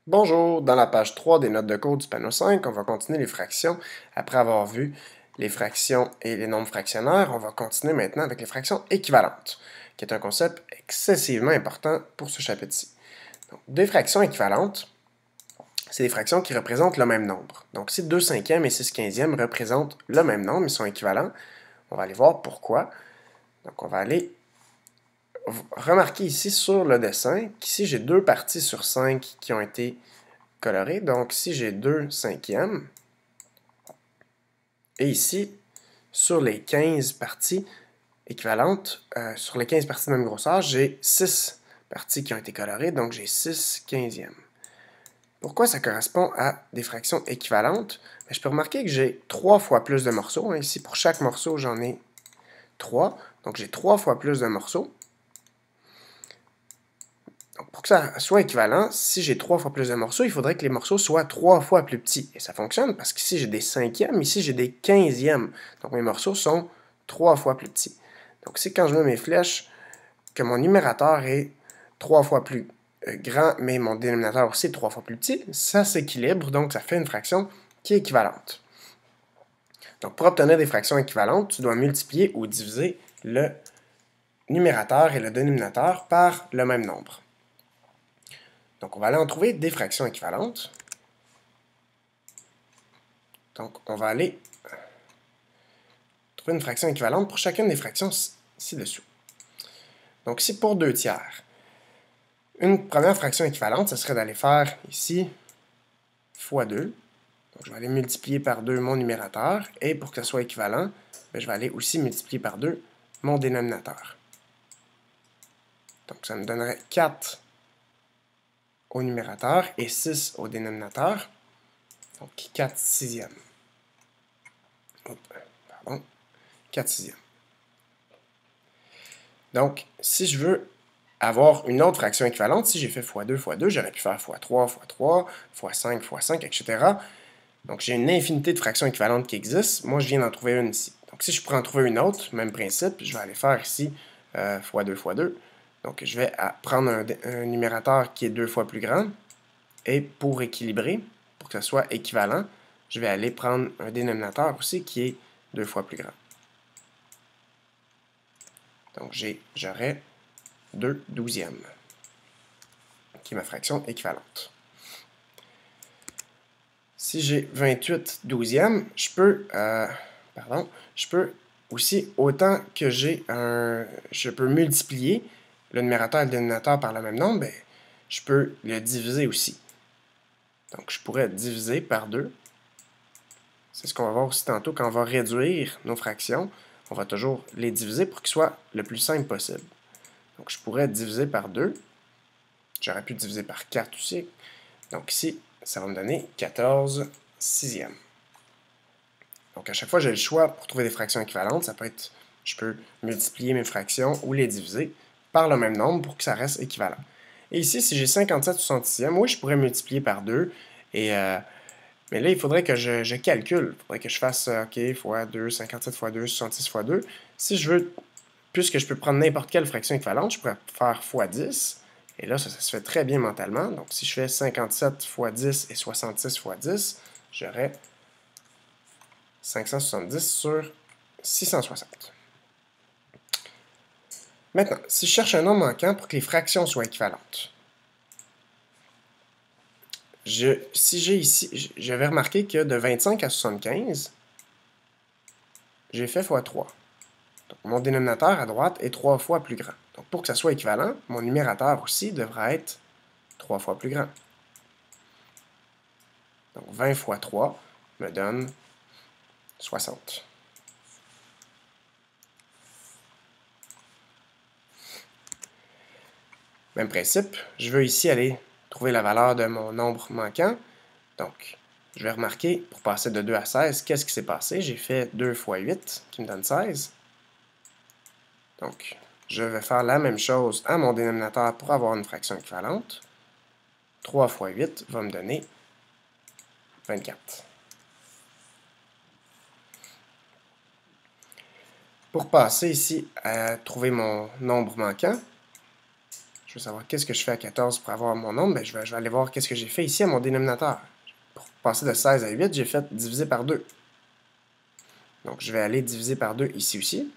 Bonjour, dans la page 3 des notes de cours du panneau 5, on va continuer les fractions. Après avoir vu les fractions et les nombres fractionnaires, on va continuer maintenant avec les fractions équivalentes, qui est un concept excessivement important pour ce chapitre-ci. Donc, des fractions équivalentes, c'est des fractions qui représentent le même nombre. Donc, si 2 cinquièmes et 6 quinzièmes représentent le même nombre, ils sont équivalents, on va aller voir pourquoi. Donc, on va aller remarquer ici sur le dessin qu'ici j'ai deux parties sur 5 qui ont été colorées. Donc si j'ai 2 cinquièmes, et ici, sur les 15 parties équivalentes, sur les 15 parties de même grosseur, j'ai 6 parties qui ont été colorées, donc j'ai 6 quinzièmes. Pourquoi ça correspond à des fractions équivalentes? Bien, je peux remarquer que j'ai 3 fois plus de morceaux. Ici, pour chaque morceau, j'en ai 3. Donc j'ai 3 fois plus de morceaux. Donc, pour que ça soit équivalent, si j'ai 3 fois plus de morceaux, il faudrait que les morceaux soient 3 fois plus petits. Et ça fonctionne parce qu'ici j'ai des cinquièmes, ici j'ai des quinzièmes. Donc mes morceaux sont 3 fois plus petits. Donc c'est quand je mets mes flèches que mon numérateur est 3 fois plus grand, mais mon dénominateur aussi est 3 fois plus petit, ça s'équilibre, donc ça fait une fraction qui est équivalente. Donc pour obtenir des fractions équivalentes, tu dois multiplier ou diviser le numérateur et le dénominateur par le même nombre. Donc, on va aller en trouver des fractions équivalentes. Donc, on va aller trouver une fraction équivalente pour chacune des fractions ci-dessous. Donc, ici, pour 2 tiers, une première fraction équivalente, ce serait d'aller faire ici fois 2. Donc, je vais aller multiplier par 2 mon numérateur. Et pour que ce soit équivalent, je vais aller aussi multiplier par 2 mon dénominateur. Donc, ça me donnerait 4 au numérateur et 6 au dénominateur. Donc, 4 sixièmes. Pardon. 4 sixièmes. Donc, si je veux avoir une autre fraction équivalente, si j'ai fait x2, x2, j'aurais pu faire x3, x3, x5, x5, etc. Donc, j'ai une infinité de fractions équivalentes qui existent. Moi, je viens d'en trouver une ici. Donc, si je pourrais en trouver une autre, même principe, je vais aller faire ici x2, x2. Donc, je vais prendre un numérateur qui est 2 fois plus grand. Et pour équilibrer, pour que ce soit équivalent, je vais aller prendre un dénominateur aussi qui est 2 fois plus grand. Donc, j'aurai 2 douzièmes, qui est ma fraction équivalente. Si j'ai 28 douzièmes, je peux aussi, autant que je peux multiplier le numérateur et le dénominateur par le même nombre, ben, je peux le diviser aussi. Donc, je pourrais diviser par 2. C'est ce qu'on va voir aussi tantôt. Quand on va réduire nos fractions, on va toujours les diviser pour qu'ils soient le plus simple possible. Donc, je pourrais diviser par 2. J'aurais pu diviser par 4 aussi. Donc ici, ça va me donner 14 sixièmes. Donc à chaque fois, j'ai le choix pour trouver des fractions équivalentes. Ça peut être, je peux multiplier mes fractions ou les diviser par le même nombre pour que ça reste équivalent. Et ici, si j'ai 57 soixante-sixièmes, oui, je pourrais multiplier par 2. Mais là, il faudrait que je calcule. Il faudrait que je fasse, OK, fois 2, 57 fois 2, 66 fois 2. Si je veux, puisque je peux prendre n'importe quelle fraction équivalente, je pourrais faire fois 10. Et là, ça se fait très bien mentalement. Donc, si je fais 57 fois 10 et 66 fois 10, j'aurai 570 sur 660. Maintenant, si je cherche un nombre manquant pour que les fractions soient équivalentes, si j'ai ici, je vais remarquer que de 25 à 75, j'ai fait fois 3. Donc, mon dénominateur à droite est 3 fois plus grand. Donc, pour que ça soit équivalent, mon numérateur aussi devra être 3 fois plus grand. Donc, 20 fois 3 me donne 60. Même principe, je veux ici aller trouver la valeur de mon nombre manquant. Donc, je vais remarquer, pour passer de 2 à 16, qu'est-ce qui s'est passé? J'ai fait 2 fois 8, qui me donne 16. Donc, je vais faire la même chose à mon dénominateur pour avoir une fraction équivalente. 3 fois 8 va me donner 24. Pour passer ici à trouver mon nombre manquant, je veux savoir qu'est-ce que je fais à 14 pour avoir mon nombre, ben, je vais aller voir qu'est-ce que j'ai fait ici à mon dénominateur. Pour passer de 16 à 8, j'ai fait diviser par 2. Donc, je vais aller diviser par 2 ici aussi.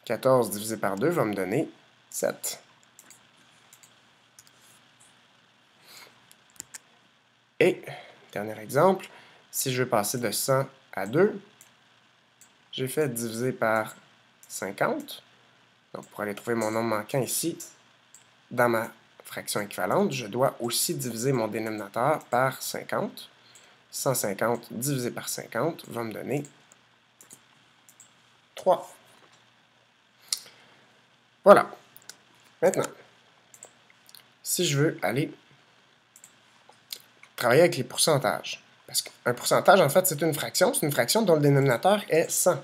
14 divisé par 2 va me donner 7. Et, dernier exemple, si je veux passer de 100 à 2, j'ai fait diviser par 50. Donc, pour aller trouver mon nombre manquant ici, dans ma fraction équivalente, je dois aussi diviser mon dénominateur par 50. 150 divisé par 50 va me donner 3. Voilà. Maintenant, si je veux aller travailler avec les pourcentages, parce qu'un pourcentage, en fait, c'est une fraction dont le dénominateur est 100.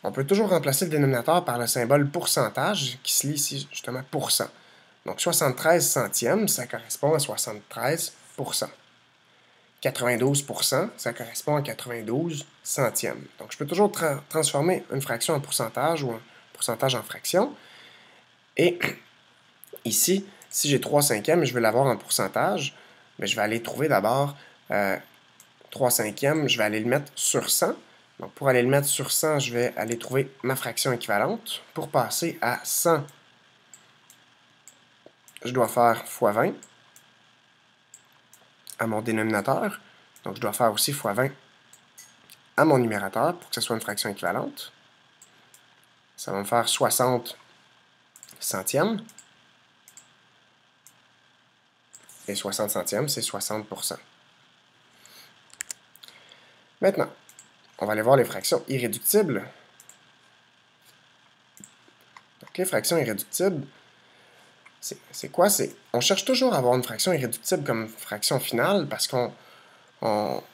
On peut toujours remplacer le dénominateur par le symbole pourcentage, qui se lit ici, justement, pourcent. Donc, 73 centièmes, ça correspond à 73%. 92%, ça correspond à 92 centièmes. Donc, je peux toujours transformer une fraction en pourcentage ou un pourcentage en fraction. Et ici, si j'ai 3 cinquièmes et je veux l'avoir en pourcentage, bien, je vais aller trouver d'abord 3 cinquièmes, je vais aller le mettre sur 100. Donc, pour aller le mettre sur 100, je vais aller trouver ma fraction équivalente. Pour passer à 100, je dois faire fois 20 à mon dénominateur. Donc, je dois faire aussi fois 20 à mon numérateur pour que ce soit une fraction équivalente. Ça va me faire 60 centièmes. Et 60 centièmes, c'est 60%. Maintenant, on va aller voir les fractions irréductibles. Donc, les fractions irréductibles, c'est quoi? On cherche toujours à avoir une fraction irréductible comme fraction finale parce qu'on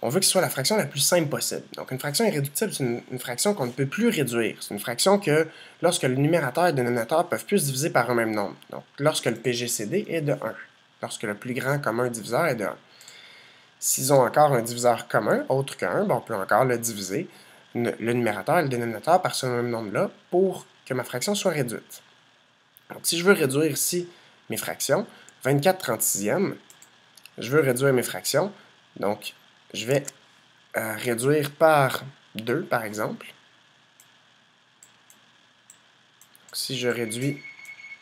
veut que ce soit la fraction la plus simple possible. Donc, une fraction irréductible, c'est une fraction qu'on ne peut plus réduire. C'est une fraction que, lorsque le numérateur et le dénominateur peuvent plus se diviser par un même nombre. Donc, lorsque le PGCD est de 1. Lorsque le plus grand commun diviseur est de 1. S'ils ont encore un diviseur commun, autre que 1, on peut encore le diviser, le numérateur et le dénominateur, par ce même nombre-là, pour que ma fraction soit réduite. Donc, si je veux réduire ici mes fractions, 24 36e, je veux réduire mes fractions, donc je vais réduire par 2, par exemple. Donc, si je réduis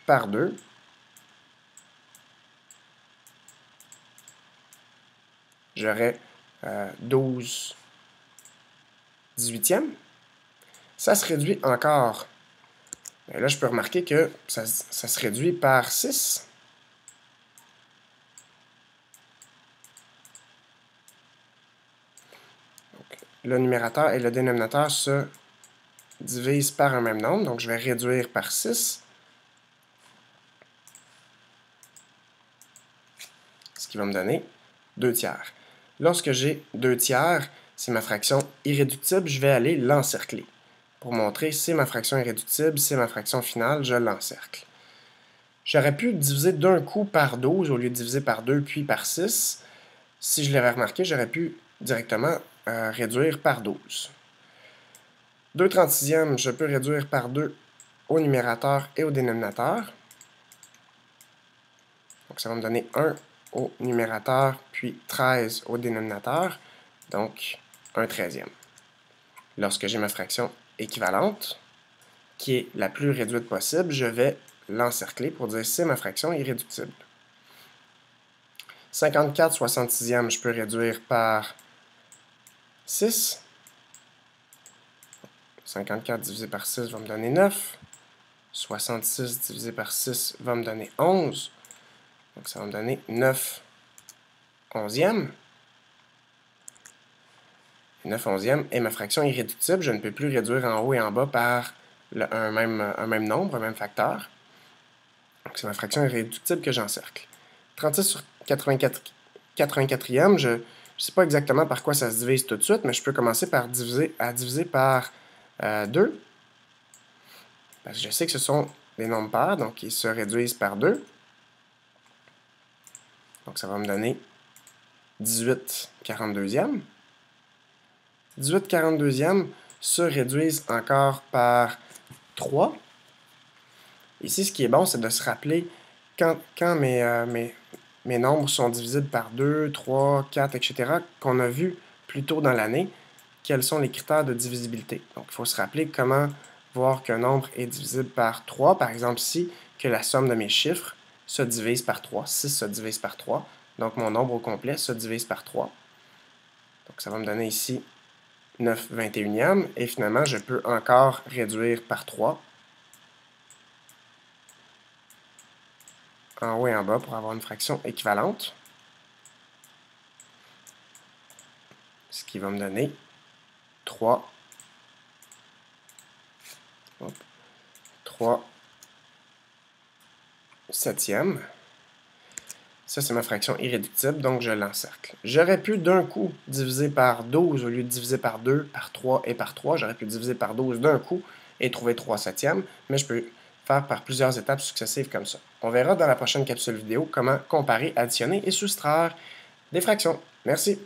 par 2, j'aurai 12 18e. Ça se réduit encore. Et là, je peux remarquer que ça se réduit par 6. Donc, le numérateur et le dénominateur se divisent par un même nombre. Donc, je vais réduire par 6. Ce qui va me donner 2 tiers. Lorsque j'ai 2 tiers, c'est ma fraction irréductible, je vais aller l'encercler. Pour montrer c'est ma fraction irréductible, c'est ma fraction finale, je l'encercle. J'aurais pu diviser d'un coup par 12 au lieu de diviser par 2 puis par 6. Si je l'avais remarqué, j'aurais pu directement réduire par 12. 2 36e, je peux réduire par 2 au numérateur et au dénominateur. Donc ça va me donner 1 au numérateur, puis 13 au dénominateur, donc 1 13e. Lorsque j'ai ma fraction équivalente, qui est la plus réduite possible, je vais l'encercler pour dire c'est ma fraction irréductible. 54 66e, je peux réduire par 6. 54 divisé par 6 va me donner 9. 66 divisé par 6 va me donner 11. Donc ça va me donner 9 onzièmes. 9 onzièmes est ma fraction irréductible. Je ne peux plus réduire en haut et en bas par un même nombre, un même facteur. Donc c'est ma fraction irréductible que j'encercle. 36 sur 84e, je ne sais pas exactement par quoi ça se divise tout de suite, mais je peux commencer par diviser par 2. Parce que je sais que ce sont des nombres pairs, donc ils se réduisent par 2. Donc ça va me donner 18 42e. 18 42e se réduisent encore par 3. Ici, ce qui est bon, c'est de se rappeler quand mes nombres sont divisibles par 2, 3, 4, etc., qu'on a vu plus tôt dans l'année, quels sont les critères de divisibilité. Donc, il faut se rappeler comment voir qu'un nombre est divisible par 3. Par exemple, ici, que la somme de mes chiffres se divise par 3. 6 se divise par 3. Donc, mon nombre au complet se divise par 3. Donc, ça va me donner ici 9 21e. Et finalement, je peux encore réduire par 3. En haut et en bas pour avoir une fraction équivalente. Ce qui va me donner 3. 3 septièmes. Ça, c'est ma fraction irréductible, donc je l'encercle. J'aurais pu d'un coup diviser par 12 au lieu de diviser par 2, par 3 et par 3. J'aurais pu diviser par 12 d'un coup et trouver 3 septièmes, mais je peux faire par plusieurs étapes successives comme ça. On verra dans la prochaine capsule vidéo comment comparer, additionner et soustraire des fractions. Merci.